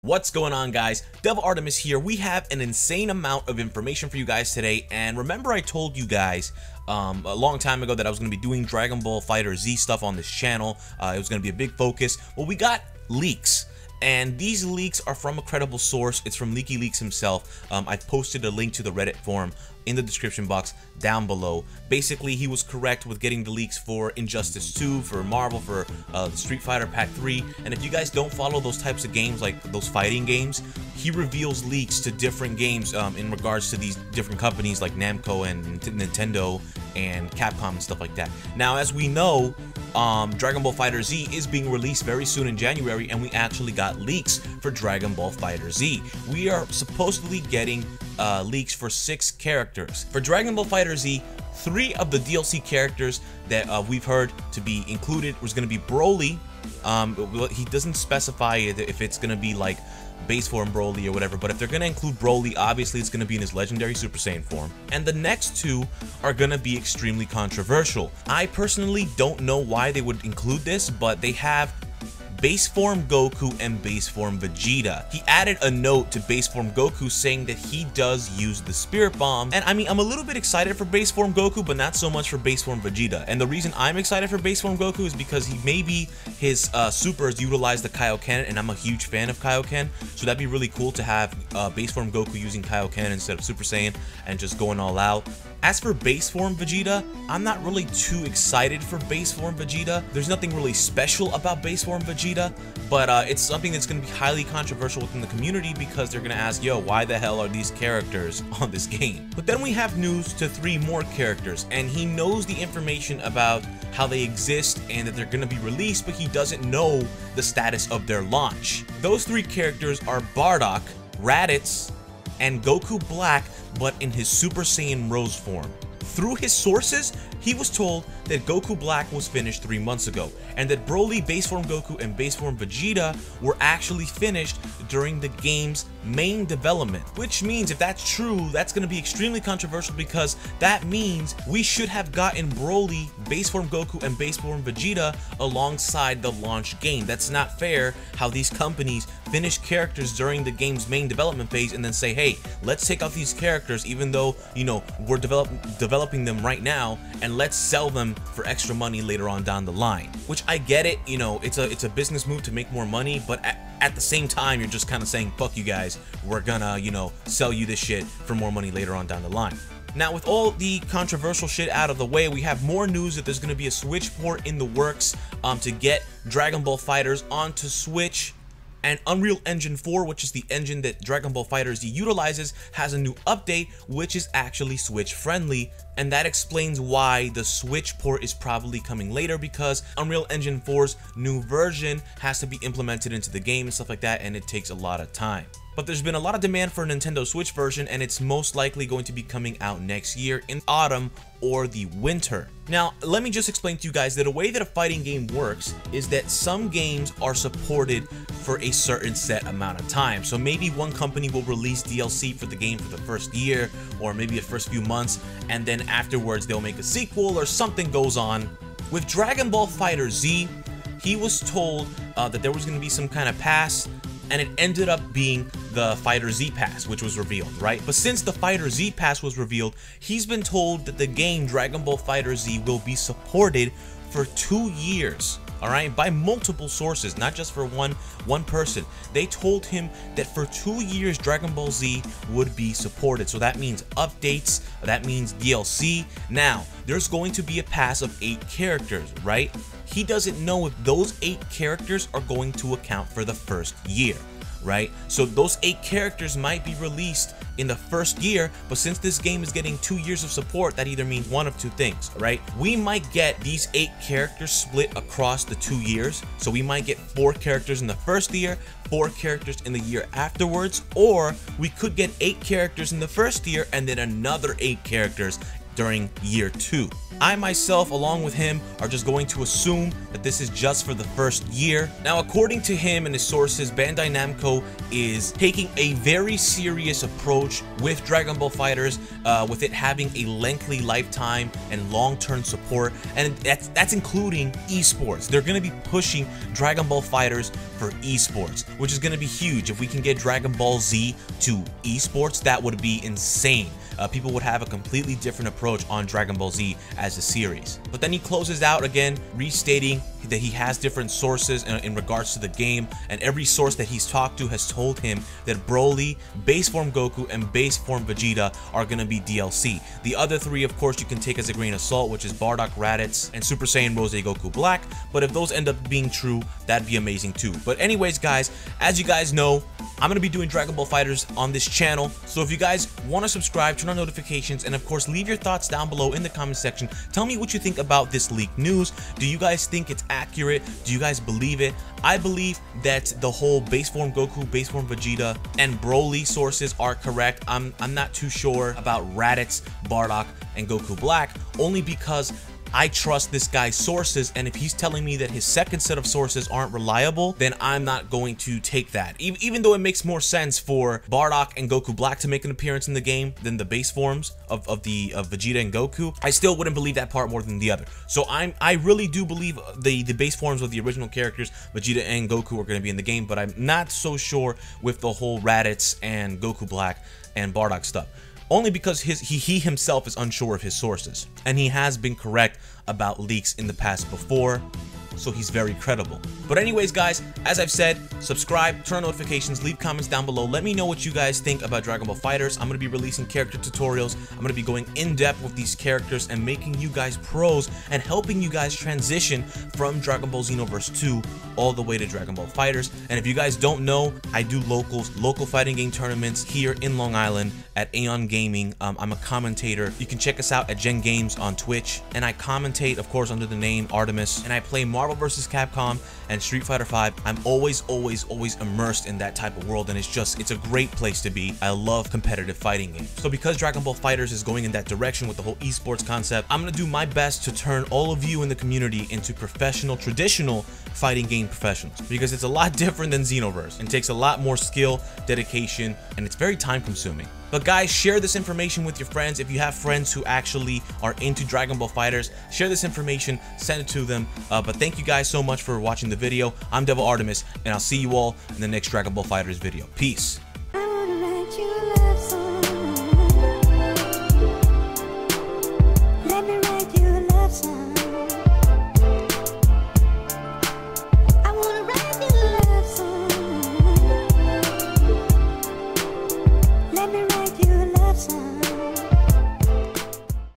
What's going on, guys? Devil Artemis here. We have an insane amount of information for you guys today, and remember I told you guys a long time ago that I was going to be doing Dragon Ball Fighterz stuff on this channel. It was going to be a big focus. Well, we got leaks, and these leaks are from a credible source. It's from LeakyLeaks himself. I've posted a link to the Reddit forum in the description box down below. Basically, he was correct with getting the leaks for Injustice 2, for Marvel, for Street Fighter Pack 3, and if you guys don't follow those types of games, like those fighting games, he reveals leaks to different games in regards to these different companies like Namco and Nintendo and Capcom and stuff like that. Now, as we know, Dragon Ball Fighterz is being released very soon in January, and we actually got leaks for Dragon Ball Fighterz. We are supposedly getting leaks for 6 characters. For Dragon Ball Fighterz, 3 of the DLC characters that we've heard to be included was going to be Broly. He doesn't specify if it's going to be like base form Broly or whatever, but if they're going to include Broly, obviously it's going to be in his legendary Super Saiyan form. And the next 2 are going to be extremely controversial. I personally don't know why they would include this, but they have base form Goku and base form Vegeta. He added a note to base form Goku saying that he does use the Spirit Bomb, and I mean, I'm a little bit excited for base form Goku, but not so much for base form Vegeta. And the reason I'm excited for base form Goku is because his supers utilize the Kaioken, and I'm a huge fan of Kaioken, so that'd be really cool to have base form Goku using Kaioken instead of Super Saiyan and just going all out. As for base form Vegeta, I'm not really too excited for base form Vegeta. There's nothing really special about base form Vegeta, but it's something that's going to be highly controversial within the community because they're going to ask, yo, why the hell are these characters on this game? But then we have news to 3 more characters, and he knows the information about how they exist and that they're going to be released, but he doesn't know the status of their launch. Those 3 characters are Bardock, Raditz, and Goku Black, but in his Super Saiyan Rose form. Through his sources, he was told that Goku Black was finished 3 months ago, and that Broly, base form Goku, and base form Vegeta were actually finished during the game's main development. Which means, if that's true, that's going to be extremely controversial, because that means we should have gotten Broly, base form Goku, and base form Vegeta alongside the launch game. That's not fair how these companies finish characters during the game's main development phase and then say, hey, let's take out these characters even though, you know, we're developing them right now, and let's sell them for extra money later on down the line. Which, I get it, you know, it's a business move to make more money, but at the same time, you're just kind of saying, fuck you guys, we're gonna, you know, sell you this shit for more money later on down the line. Now, with all the controversial shit out of the way, we have more news that there's going to be a Switch port in the works to get Dragon Ball Fighterz onto Switch. And Unreal Engine 4, which is the engine that Dragon Ball Fighterz utilizes, has a new update which is actually Switch friendly, and that explains why the Switch port is probably coming later, because Unreal Engine 4's new version has to be implemented into the game and stuff like that, and it takes a lot of time. But there's been a lot of demand for a Nintendo Switch version, and it's most likely going to be coming out next year in autumn or the winter. Now, let me just explain to you guys that a way that a fighting game works is that some games are supported for a certain set amount of time. So maybe one company will release DLC for the game for the first year, or maybe the first few months, and then afterwards they'll make a sequel or something goes on. With Dragon Ball Fighterz, he was told that there was going to be some kind of pass, and it ended up being the Fighterz Pass, which was revealed, right? But since the Fighterz Pass was revealed, he's been told that the game Dragon Ball Fighterz will be supported for 2 years, all right, by multiple sources, not just for one person. They told him that for 2 years Dragon Ball Z would be supported. So that means updates, that means DLC. Now, there's going to be a pass of 8 characters, right? He doesn't know if those 8 characters are going to account for the first year, right? So those 8 characters might be released in the first year, but since this game is getting 2 years of support, that either means one of 2 things, right? We might get these 8 characters split across the 2 years. So we might get 4 characters in the first year, 4 characters in the year afterwards, or we could get 8 characters in the first year and then another 8 characters during year 2. I myself, along with him, are just going to assume that this is just for the first year. Now, according to him and his sources, Bandai Namco is taking a very serious approach with Dragon Ball Fighterz, with it having a lengthy lifetime and long-term support, and that's including esports. They're going to be pushing Dragon Ball Fighterz for esports, which is going to be huge. If we can get Dragon Ball Z to esports, that would be insane. People would have a completely different approach on Dragon Ball Z as a series. But then he closes out again, restating that he has different sources in regards to the game, and every source that he's talked to has told him that Broly, Base Form Goku, and Base Form Vegeta are going to be DLC. The other three, of course, you can take as a grain of salt, which is Bardock, Raditz, and Super Saiyan Rose Goku Black, but if those end up being true, that'd be amazing too. But anyways, guys, as you guys know, I'm going to be doing Dragon Ball Fighterz on this channel, so if you guys want to subscribe, turn on notifications, and of course leave your thoughts down below in the comment section. Tell me what you think about this leaked news. Do you guys think it's accurate? Do you guys believe it? I believe that the whole Base Form Goku, Base Form Vegeta, and Broly sources are correct. I'm not too sure about Raditz, Bardock, and Goku Black, only because I trust this guy's sources, and if he's telling me that his second set of sources aren't reliable, then I'm not going to take that. Even though it makes more sense for Bardock and Goku Black to make an appearance in the game than the base forms of Vegeta and Goku, I still wouldn't believe that part more than the other. So I really do believe the base forms of the original characters, Vegeta and Goku, are going to be in the game, but I'm not so sure with the whole Raditz and Goku Black and Bardock stuff. Only because he himself is unsure of his sources, and he has been correct about leaks in the past before, so he's very credible. But anyways, guys, as I've said, subscribe, turn on notifications, leave comments down below. Let me know what you guys think about Dragon Ball Fighterz. I'm going to be releasing character tutorials. I'm going to be going in depth with these characters and making you guys pros and helping you guys transition from Dragon Ball Xenoverse 2 all the way to Dragon Ball Fighterz. And if you guys don't know, I do local fighting game tournaments here in Long Island at Aeon Gaming. I'm a commentator. You can check us out at Gen Games on Twitch, and I commentate, of course, under the name Artemis, and I play Marvel vs. Capcom and Street Fighter V. I'm always immersed in that type of world, and it's a great place to be. I love competitive fighting games. So because Dragon Ball Fighterz is going in that direction with the whole esports concept, I'm gonna do my best to turn all of you in the community into professional, traditional fighting game professionals, because it's a lot different than Xenoverse and takes a lot more skill, dedication, and it's very time consuming. But guys, share this information with your friends. If you have friends who actually are into Dragon Ball Fighterz, share this information, send it to them. But thank you guys so much for watching the video. I'm Devil Artemis, and I'll see you all in the next Dragon Ball Fighterz video. Peace.